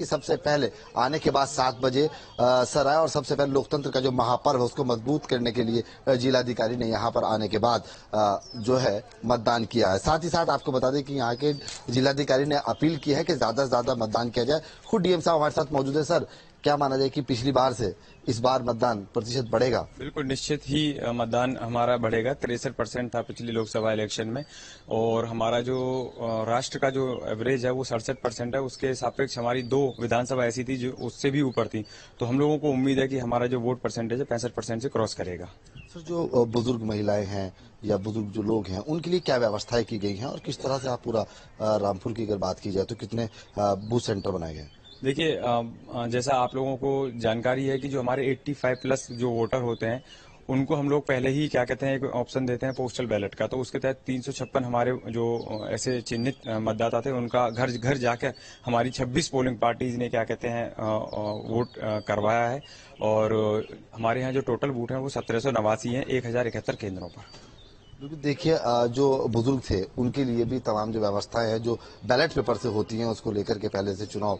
कि सबसे पहले आने के बाद 7 बजे सर आए और सबसे पहले लोकतंत्र का जो महापर्व है उसको मजबूत करने के लिए जिलाधिकारी ने यहाँ पर आने के बाद जो है मतदान किया है। साथ ही साथ आपको बता दें कि यहाँ के जिलाधिकारी ने अपील की है कि ज्यादा से ज्यादा मतदान किया जाए। खुद डीएम साहब हमारे साथ मौजूद है। सर, क्या माना जाए कि पिछली बार से इस बार मतदान प्रतिशत बढ़ेगा? बिल्कुल निश्चित ही मतदान हमारा बढ़ेगा। 63% था पिछली लोकसभा इलेक्शन में और हमारा जो राष्ट्र का जो एवरेज है वो 67% है। उसके सापेक्ष हमारी 2 विधानसभा ऐसी थी जो उससे भी ऊपर थी। तो हम लोगों को उम्मीद है कि हमारा जो वोट परसेंटेज है 65% से क्रॉस करेगा। सर, जो बुजुर्ग महिलाएं हैं या बुजुर्ग जो लोग हैं उनके लिए क्या व्यवस्थाएं की गई हैं और किस तरह से आप पूरा रामपुर की अगर बात की जाए तो कितने बूथ सेंटर बनाए गए? देखिए, जैसा आप लोगों को जानकारी है कि जो हमारे 85 प्लस जो वोटर होते हैं उनको हम लोग पहले ही क्या कहते हैं एक ऑप्शन देते हैं पोस्टल बैलेट का। तो उसके तहत 356 हमारे जो ऐसे चिन्हित मतदाता थे उनका घर घर जाकर हमारी 26 पोलिंग पार्टीज ने क्या कहते हैं वोट करवाया है। और हमारे यहाँ जो टोटल वोट हैं वो 1789 हैं 1071 केंद्रों पर। देखिए, जो बुजुर्ग थे उनके लिए भी तमाम जो व्यवस्थाएं हैं जो बैलेट पेपर से होती हैं उसको लेकर के पहले से चुनाव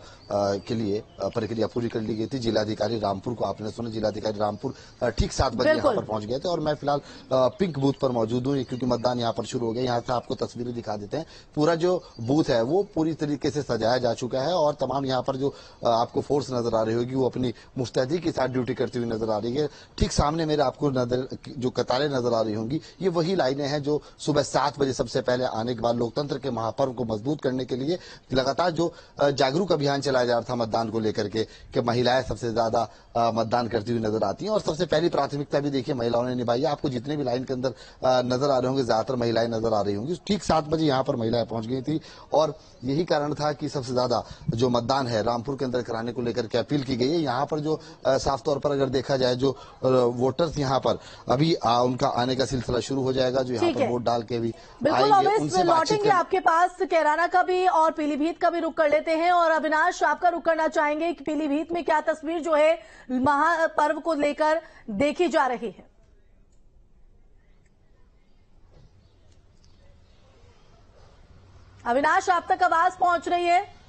के लिए प्रक्रिया पूरी कर ली गई थी। जिलाधिकारी रामपुर को आपने सुना, जिलाधिकारी रामपुर ठीक 7 बजे यहाँ पर पहुंच गए थे और मैं फिलहाल पिंक बूथ पर मौजूद हूँ क्योंकि मतदान यहाँ पर शुरू हो गया। यहाँ से आपको तस्वीरें दिखा देते हैं। पूरा जो बूथ है वो पूरी तरीके से सजाया जा चुका है और तमाम यहाँ पर जो आपको फोर्स नजर आ रही होगी वो अपनी मुस्तैदी के साथ ड्यूटी करती हुई नजर आ रही है। ठीक सामने मेरे आपको जो कतारें नजर आ रही होंगी ये वही लाइनें हैं जो सुबह 7 बजे सबसे पहले आने के बाद लोकतंत्र के महापर्व को मजबूत करने के लिए लगातार जो जागरूक अभियान चलाया जा रहा था मतदान को लेकर के कि महिलाएं सबसे ज्यादा मतदान करती हुई नजर आती हैं और सबसे पहली प्राथमिकता भी देखिए महिलाओं ने निभाई है। आपको जितने भी लाइन के अंदर नजर आ रहे होंगे ज्यादातर महिलाएं नजर आ रही होंगी। ठीक 7 बजे यहाँ पर महिलाएं पहुंच गई थी और यही कारण था कि सबसे ज्यादा जो मतदान है रामपुर के अंदर कराने को लेकर के अपील की गई है। यहाँ पर जो साफ तौर पर अगर देखा जाए जो वोटर्स यहाँ पर अभी उनका आने का सिलसिला शुरू हो जाएगा जो यहाँ पर वोट डाल के भी बिल्कुल लौटेंगे आपके पास। कैराना का भी और पीलीभीत का भी रुख कर लेते हैं और अविनाश आपका रुख करना चाहेंगे कि पीलीभीत में क्या तस्वीर जो है महापर्व को लेकर देखी जा रही है? अविनाश, आप तक आवाज पहुंच रही है?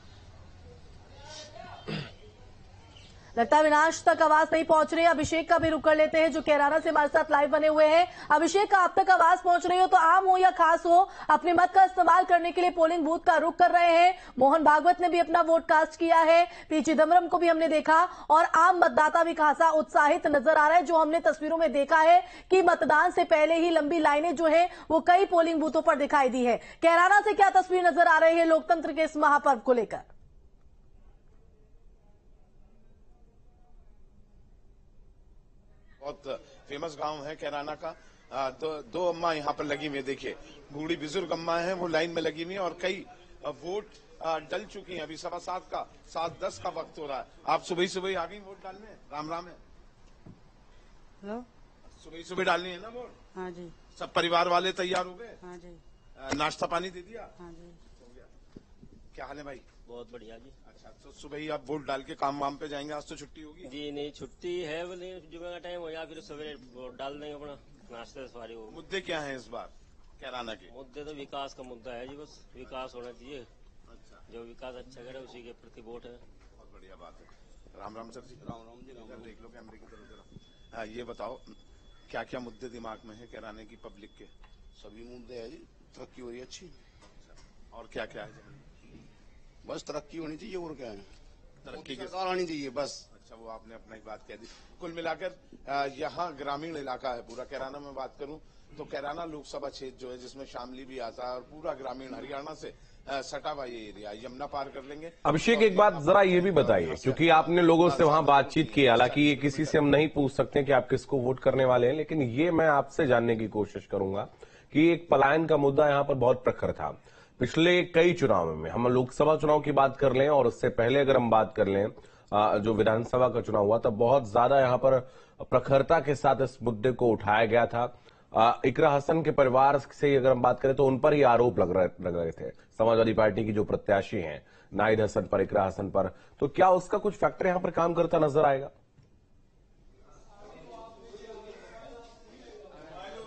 लगता है अविनाश तक आवाज नहीं पहुंच रही है। अभिषेक का भी रुख कर लेते हैं जो कैराना से हमारे साथ लाइव बने हुए हैं। अभिषेक का आप तक आवाज पहुंच रही हो तो आम हो या खास हो अपने मत का इस्तेमाल करने के लिए पोलिंग बूथ का रुख कर रहे हैं। मोहन भागवत ने भी अपना वोट कास्ट किया है, पी चिदम्बरम को भी हमने देखा और आम मतदाता भी खासा उत्साहित नजर आ रहा है। जो हमने तस्वीरों में देखा है कि मतदान से पहले ही लंबी लाइनें जो है वो कई पोलिंग बूथों पर दिखाई दी है। कैराना से क्या तस्वीर नजर आ रही है लोकतंत्र के इस महापर्व को लेकर? बहुत फेमस गांव है कैराना का। दो अम्मा यहाँ पर लगी हुई है। देखिए, बूढ़ी बुजुर्ग अम्मा है वो लाइन में लगी हुई है और कई वोट डल चुकी हैं। अभी 7:15 का 7:10 का वक्त हो रहा है। आप सुबह सुबह आ गई वोट डालने? राम राम है। हेलो, सुबह सुबह डालनी है ना वोट? हाँ जी। सब परिवार वाले तैयार हो गए? हाँ जी। नाश्ता पानी दे दिया? हाँ जी। हो गया। क्या हाल है भाई? बहुत बढ़िया जी। अच्छा, तो सुबह ही आप वोट डाल के काम वाम पे जाएंगे? आज तो छुट्टी होगी? जी नहीं, छुट्टी है बोले जुमे का टाइम हो या फिर सवेरे वोट डाल देंगे अपना नाश्ते सवारी हो। मुद्दे क्या हैं इस बार कैराना के? मुद्दे तो विकास का मुद्दा है जी, बस विकास होना चाहिए। अच्छा, जो विकास अच्छा करे उसी के प्रति वोट है। बहुत बढ़िया बात है। राम राम सर जी। राम राम जी। राम देख लो कैमरे की तरफ जरा। हाँ, ये बताओ क्या क्या मुद्दे दिमाग में है कैराने की पब्लिक के? सभी मुद्दे है जी। तरक्की हो रही है अच्छी। और क्या क्या है? बस तरक्की होनी चाहिए और क्या है, तरक्की की सरकार आनी चाहिए बस। अच्छा, वो आपने अपना ही बात कह दी। कुल मिलाकर यहाँ ग्रामीण इलाका है पूरा। कैराना में बात करूं तो कैराना लोकसभा क्षेत्र जो है जिसमें शामली भी आता है और पूरा ग्रामीण हरियाणा से सटा हुआ ये एरिया, यमुना पार कर लेंगे। अभिषेक, एक बात जरा ये भी बताइए क्योंकि आपने लोगों से वहां बातचीत की, हालांकि ये किसी से हम नहीं पूछ सकते कि आप किसको वोट करने वाले हैं, लेकिन ये मैं आपसे जानने की कोशिश करूंगा कि एक पलायन का मुद्दा यहाँ पर बहुत प्रखर था पिछले कई चुनाव में। हम लोकसभा चुनाव की बात कर लें और उससे पहले अगर हम बात कर लें जो विधानसभा का चुनाव हुआ तब बहुत ज्यादा यहाँ पर प्रखरता के साथ इस मुद्दे को उठाया गया था। इकरा हसन के परिवार से अगर हम बात करें तो उन पर ही आरोप लग रहे थे, समाजवादी पार्टी की जो प्रत्याशी हैं नाहिद हसन पर, इकरा हसन पर। तो क्या उसका कुछ फैक्टर यहाँ पर काम करता नजर आएगा?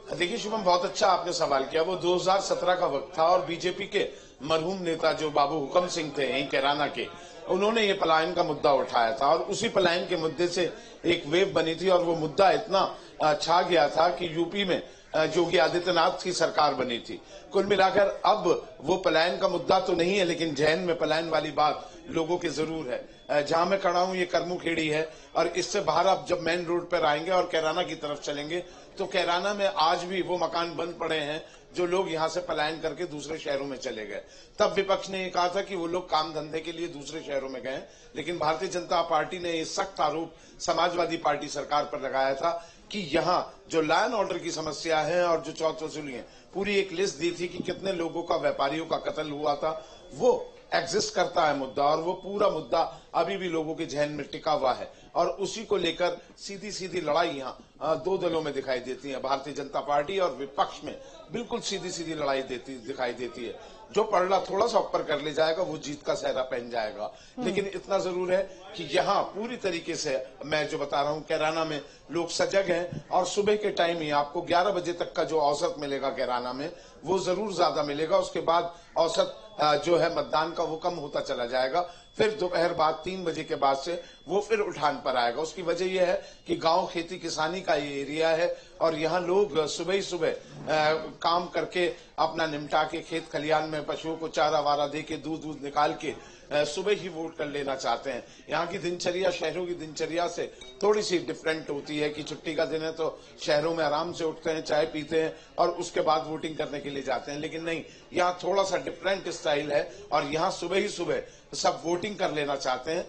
देखिए शुभम, बहुत अच्छा आपने सवाल किया। वो 2017 का वक्त था और बीजेपी के मरहूम नेता जो बाबू हुकम सिंह थे यहीं कैराना के, उन्होंने ये पलायन का मुद्दा उठाया था और उसी पलायन के मुद्दे से एक वेव बनी थी और वो मुद्दा इतना छा गया था कि यूपी में योगी आदित्यनाथ की सरकार बनी थी। कुल मिलाकर अब वो पलायन का मुद्दा तो नहीं है, लेकिन जहन में पलायन वाली बात लोगों के जरूर है। जहां मैं खड़ा हूं ये करमुखेड़ी है और इससे बाहर आप जब मेन रोड पर आएंगे और कैराना की तरफ चलेंगे तो कैराना में आज भी वो मकान बंद पड़े हैं जो लोग यहां से पलायन करके दूसरे शहरों में चले गए। तब विपक्ष ने ये कहा था कि वो लोग काम धंधे के लिए दूसरे शहरों में गए, लेकिन भारतीय जनता पार्टी ने ये सख्त आरोप समाजवादी पार्टी सरकार पर लगाया था कि यहाँ जो लॉ एंड ऑर्डर की समस्या है और जो चौथ वसूली है, पूरी एक लिस्ट दी थी कि कितने लोगों का, व्यापारियों का कत्ल हुआ था। वो एग्जिस्ट करता है मुद्दा और वो पूरा मुद्दा अभी भी लोगों के जहन में टिका हुआ है और उसी को लेकर सीधी सीधी लड़ाई यहाँ दो दलों में दिखाई देती है, भारतीय जनता पार्टी और विपक्ष में बिल्कुल सीधी सीधी लड़ाई दिखाई देती है। जो पलड़ा थोड़ा सा ऊपर कर ले जाएगा वो जीत का सहरा पहन जाएगा। लेकिन इतना जरूर है कि यहाँ पूरी तरीके से मैं जो बता रहा हूँ कैराना में लोग सजग हैं और सुबह के टाइम ही आपको 11 बजे तक का जो औसत मिलेगा कैराना में वो जरूर ज्यादा मिलेगा। उसके बाद औसत जो है मतदान का वो कम होता चला जाएगा। फिर दोपहर बाद 3 बजे के बाद से वो फिर उठान पर आएगा। उसकी वजह यह है कि गांव खेती किसानी का ये एरिया है और यहाँ लोग सुबह ही सुबह काम करके अपना निमटा के खेत खलियान में पशुओं को चारा वारा दे के दूध निकाल के सुबह ही वोट कर लेना चाहते हैं। यहाँ की दिनचर्या शहरों की दिनचर्या से थोड़ी सी डिफरेंट होती है कि छुट्टी का दिन है तो शहरों में आराम से उठते हैं, चाय पीते हैं और उसके बाद वोटिंग करने के लिए जाते हैं। लेकिन नहीं, यहाँ थोड़ा सा डिफरेंट स्टाइल है और यहाँ सुबह ही सुबह सब वोटिंग कर लेना चाहते हैं।